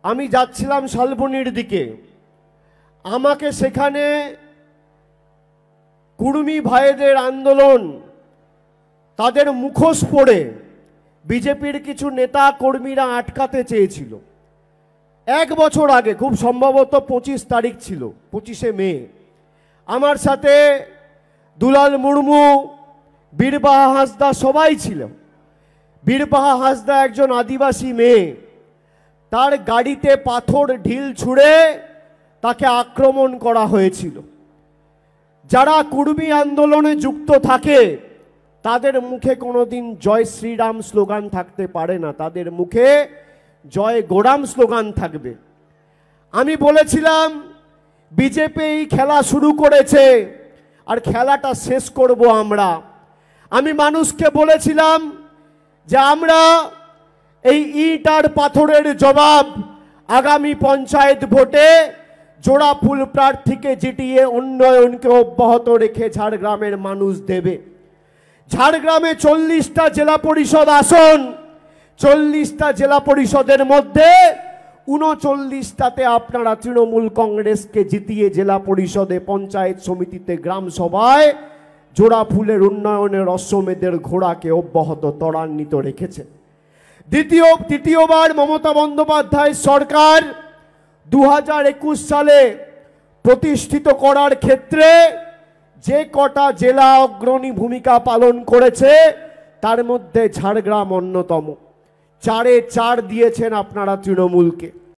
আমি যাচ্ছিলাম শালবনির দিকে। আমাকে সেখানে কুর্মী ভাইদের আন্দোলন, তাদের মুখোশ পরে বিজেপির কিছু নেতা কর্মীরা আটকাতে চেয়েছিল। 1 বছর আগে, খুব সম্ভবত 25 তারিখ ছিল, 25শে মে। আমার সাথে দুলাল মুর্মু, বীরবাহা হাঁসদা সবাই ছিল। বীরবাহা হাঁসদা একজন আদিবাসী মেয়ে, তার গাড়িতে পাথর ঢিল ছুঁড়ে তাকে আক্রমণ করা হয়েছিল। যারা কুর্মী আন্দোলনে যুক্ত থাকে তাদের মুখে কোনোদিন জয় শ্রীরাম স্লোগান থাকতে পারে না, তাদের মুখে জয় গোরাম স্লোগান থাকবে। আমি বলেছিলাম বিজেপি এই খেলা শুরু করেছে আর খেলাটা শেষ করব আমরা। আমি মানুষকে বলেছিলাম যে আমরা এই ইট আর পাথরের জবাব আগামী পঞ্চায়েত ভোটে জোড়াফুল প্রার্থীকে জিতিয়ে উন্নয়নকে অব্যাহত রেখে ঝাড়গ্রামের মানুষ দেবে। ঝাড়গ্রামে 40টা জেলা পরিষদ আসন, 40টা জেলা পরিষদের মধ্যে 39টাতে আপনারা তৃণমূল কংগ্রেসকে জিতিয়ে জেলা পরিষদে, পঞ্চায়েত সমিতিতে, গ্রাম সভায় জোড়াফুলের উন্নয়নের অশ্বমেধের ঘোড়াকে অব্যাহত ত্বরান্বিত রেখেছে। তৃতীয়বার মমতা বন্দ্যোপাধ্যায় সরকার 2021 সালে প্রতিষ্ঠিত করার ক্ষেত্রে যে কটা জেলা অগ্রণী ভূমিকা পালন করেছে তার মধ্যে ঝাড়গ্রাম অন্যতম। 4-এ 4 দিয়েছেন আপনারা তৃণমূলকে।